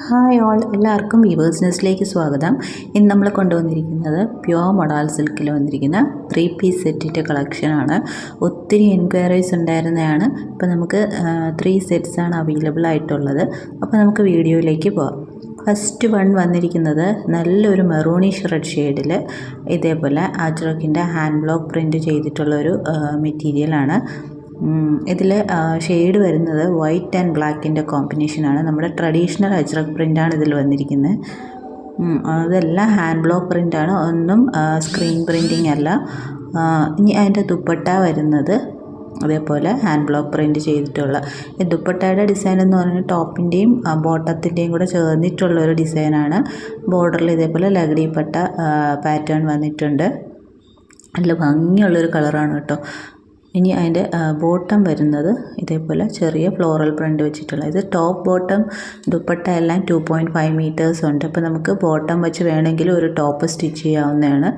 Hi all, എല്ലാവർക്കും weavers ന്യൂസിലേക്ക് സ്വാഗതം. ഇന്ന് നമ്മൾ കൊണ്ടുവന്നിരിക്കുന്നത് പ്യുവർ മൊഡാൾ സിൽക്കിൽ വന്നിരിക്കുന്ന 3 പീസ് സെറ്റിൻ്റെ കളക്ഷനാണ്. ഒത്തിരി എൻക്വയറീസ് ഉണ്ടായിരുന്നതാണ്. ഇപ്പോൾ നമുക്ക് 3 സെറ്റ്സാണ് അവൈലബിൾ ആയിട്ടുള്ളത്. അപ്പോൾ നമുക്ക് വീഡിയോയിലേക്ക് പോകാം. ഫസ്റ്റ് വൺ വന്നിരിക്കുന്നത് നല്ലൊരു മെറൂണിഷ് റെഡ് ഷെയ്ഡിൽ ഇതേപോലെ അജ്രക്കിൻ്റെ ഹാൻഡ് ബ്ലോക്ക് പ്രിൻറ്റ് ചെയ്തിട്ടുള്ളൊരു മെറ്റീരിയലാണ്. ഇതിൽ ഷെയ്ഡ് വരുന്നത് വൈറ്റ് ആൻഡ് ബ്ലാക്കിൻ്റെ കോമ്പിനേഷനാണ്. നമ്മുടെ ട്രഡീഷണൽ അജ്രക് പ്രിൻ്റാണ് ഇതിൽ വന്നിരിക്കുന്നത്. അതെല്ലാം ഹാൻഡ് ബ്ലോക്ക് പ്രിൻ്റാണ്, ഒന്നും സ്ക്രീൻ പ്രിൻറ്റിങ് അല്ല. ഇനി അതിൻ്റെ ദുപ്പട്ട വരുന്നത് അതേപോലെ ഹാൻഡ് ബ്ലോക്ക് പ്രിൻറ്റ് ചെയ്തിട്ടുള്ള ഈ ദുപ്പട്ടയുടെ ഡിസൈൻ എന്ന് പറയുന്നത് ടോപ്പിൻ്റെയും ബോട്ടത്തിൻ്റെയും കൂടെ ചേർന്നിട്ടുള്ളൊരു ഡിസൈനാണ്. ബോർഡറിൽ ഇതേപോലെ ലഗടിപ്പട്ട പാറ്റേൺ വന്നിട്ടുണ്ട്. നല്ല ഭംഗിയുള്ളൊരു കളറാണ് കേട്ടോ. ഇനി അതിൻ്റെ ബോട്ടം വരുന്നത് ഇതേപോലെ ചെറിയ ഫ്ലോറൽ പ്രിൻ്റ് വെച്ചിട്ടുള്ള, ഇത് ടോപ്പ് ബോട്ടം ദുപ്പട്ട എല്ലാം 2.5 മീറ്റേഴ്സ് ഉണ്ട്. അപ്പോൾ നമുക്ക് ബോട്ടം വെച്ച് വേണമെങ്കിൽ ഒരു ടോപ്പ് സ്റ്റിച്ച് ചെയ്യാവുന്നതാണ്.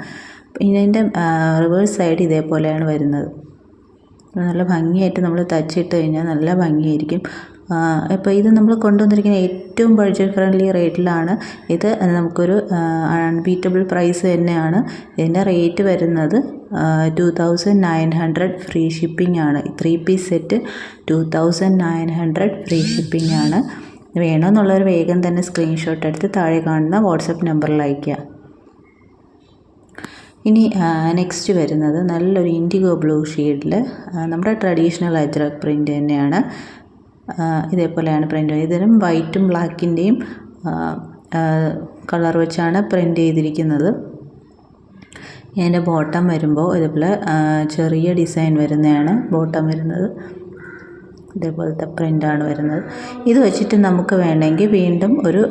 ഇതിൻ്റെ റിവേഴ്സ് സൈഡ് ഇതേപോലെയാണ് വരുന്നത്. നല്ല ഭംഗിയായിട്ട് നമ്മൾ തച്ചിട്ട് കഴിഞ്ഞാൽ നല്ല ഭംഗിയായിരിക്കും. ഇപ്പോൾ ഇത് നമ്മൾ കൊണ്ടുവന്നിരിക്കുന്ന ഏറ്റവും ബഡ്ജറ്റ് ഫ്രണ്ട്ലി റേറ്റിലാണ്. ഇത് നമുക്കൊരു അൺബീറ്റബിൾ പ്രൈസ് തന്നെയാണ്. ഇതിൻ്റെ റേറ്റ് വരുന്നത് 2900 ഫ്രീ ഷിപ്പിംഗ് ആണ്. 3 പീസ് സെറ്റ് 2900 ഫ്രീ ഷിപ്പിംഗ് ആണ്. വേണമെന്നുള്ളവർ വേഗം തന്നെ സ്ക്രീൻഷോട്ട് എടുത്ത് താഴെ കാണുന്ന വാട്സപ്പ് നമ്പറിൽ അയയ്ക്കുക. ഇനി നെക്സ്റ്റ് വരുന്നത് നല്ലൊരു ഇൻഡിഗോ ബ്ലൂ ഷെയ്ഡിൽ നമ്മുടെ ട്രഡീഷണൽ അജ്രക് പ്രിൻ്റ് തന്നെയാണ്. ഇതേപോലെയാണ് പ്രിൻ്റ്. ഇതിനും വൈറ്റും ബ്ലാക്കിൻ്റെയും കളർ വെച്ചാണ് പ്രിൻ്റ് ചെയ്തിരിക്കുന്നത്. ഇതിൻ്റെ ബോട്ടം വരുമ്പോൾ ഇതേപോലെ ചെറിയ ഡിസൈൻ വരുന്നതാണ് ബോട്ടം വരുന്നത്. ഇതേപോലത്തെ പ്രിൻ്റാണ് വരുന്നത്. ഇത് വെച്ചിട്ട് നമുക്ക് വേണമെങ്കിൽ വീണ്ടും ഒരു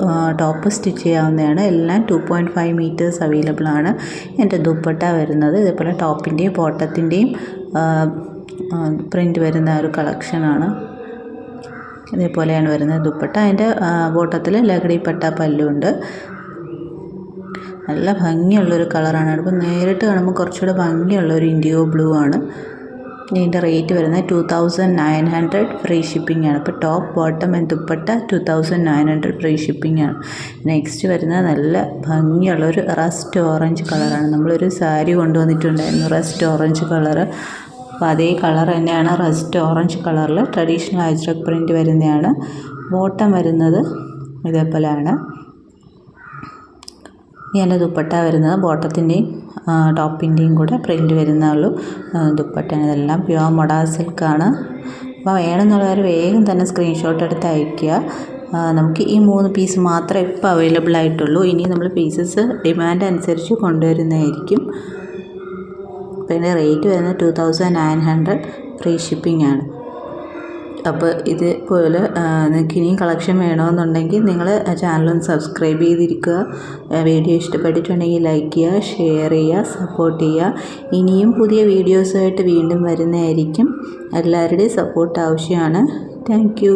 ടോപ്പ് സ്റ്റിച്ച് ചെയ്യാവുന്നതാണ്. എല്ലാം 2.5 മീറ്റേഴ്സ് അവൈലബിൾ ആണ്. എൻ്റെ ദുപ്പട്ട വരുന്നത് ഇതേപോലെ ടോപ്പിൻ്റെയും ബോട്ടത്തിൻ്റെയും പ്രിൻ്റ് വരുന്ന ഒരു കളക്ഷനാണ്. ഇതേപോലെയാണ് വരുന്നത് ദുപ്പട്ട. അതിൻ്റെ ബോട്ടത്തിൽ ലഗടിപ്പട്ട പല്ലുണ്ട്. നല്ല ഭംഗിയുള്ളൊരു കളറാണ്. അപ്പോൾ നേരിട്ട് കാണുമ്പോൾ കുറച്ചുകൂടെ ഭംഗിയുള്ളൊരു ഇൻഡിഗോ ബ്ലൂ ആണ്. ഇതിൻ്റെ റേറ്റ് വരുന്നത് 2900 ഫ്രീ ഷിപ്പിംഗ് ആണ്. അപ്പോൾ top bottom and dupatta 2900 free shipping ആണ്. നെക്സ്റ്റ് വരുന്നത് നല്ല ഭംഗിയുള്ളൊരു റസ്റ്റ് ഓറഞ്ച് കളറാണ്. നമ്മളൊരു സാരി കൊണ്ടുവന്നിട്ടുണ്ടായിരുന്നു റസ്റ്റ് ഓറഞ്ച് കളറ്. അപ്പോൾ അതേ കളർ തന്നെയാണ് റസ്റ്റ് ഓറഞ്ച് കളറിൽ ട്രഡീഷണൽ അജ്രക് പ്രിൻ്റ് വരുന്നതാണ്. ബോട്ടം വരുന്നത് ഇതേപോലെയാണ്. ഇതിൻ്റെ ദുപ്പട്ട വരുന്നത് ബോട്ടത്തിൻ്റെയും ടോപ്പിൻ്റെയും കൂടെ പ്രിൻ്റ് വരുന്നുള്ളൂ ദുപ്പട്ടയാണ്. ഇതെല്ലാം പ്യുവർ മൊഡാൾ സിൽക്കാണ്. അപ്പോൾ വേണമെന്നുള്ളവർ വേഗം തന്നെ സ്ക്രീൻഷോട്ട് എടുത്ത് അയയ്ക്കുക. നമുക്ക് ഈ 3 പീസ് മാത്രമേ ഇപ്പോൾ അവൈലബിൾ ആയിട്ടുള്ളൂ. ഇനി നമ്മൾ പീസസ് ഡിമാൻഡ് അനുസരിച്ച് കൊണ്ടുവരുന്നതായിരിക്കും. പിന്നെ റേറ്റ് വരുന്നത് 2900 ഫ്രീ ഷിപ്പിംഗ് ആണ്. അപ്പോൾ ഇതുപോലെ നിങ്ങൾക്ക് ഇനിയും കളക്ഷൻ വേണമെന്നുണ്ടെങ്കിൽ നിങ്ങൾ ചാനലൊന്ന് സബ്സ്ക്രൈബ് ചെയ്തിരിക്കുക. വീഡിയോ ഇഷ്ടപ്പെട്ടിട്ടുണ്ടെങ്കിൽ ലൈക്ക് ചെയ്യുക, ഷെയർ ചെയ്യുക, സപ്പോർട്ട് ചെയ്യുക. ഇനിയും പുതിയ വീഡിയോസുമായിട്ട് വീണ്ടും വരുന്നതായിരിക്കും. എല്ലാവരുടെയും സപ്പോർട്ട് ആവശ്യമാണ്. Thank you.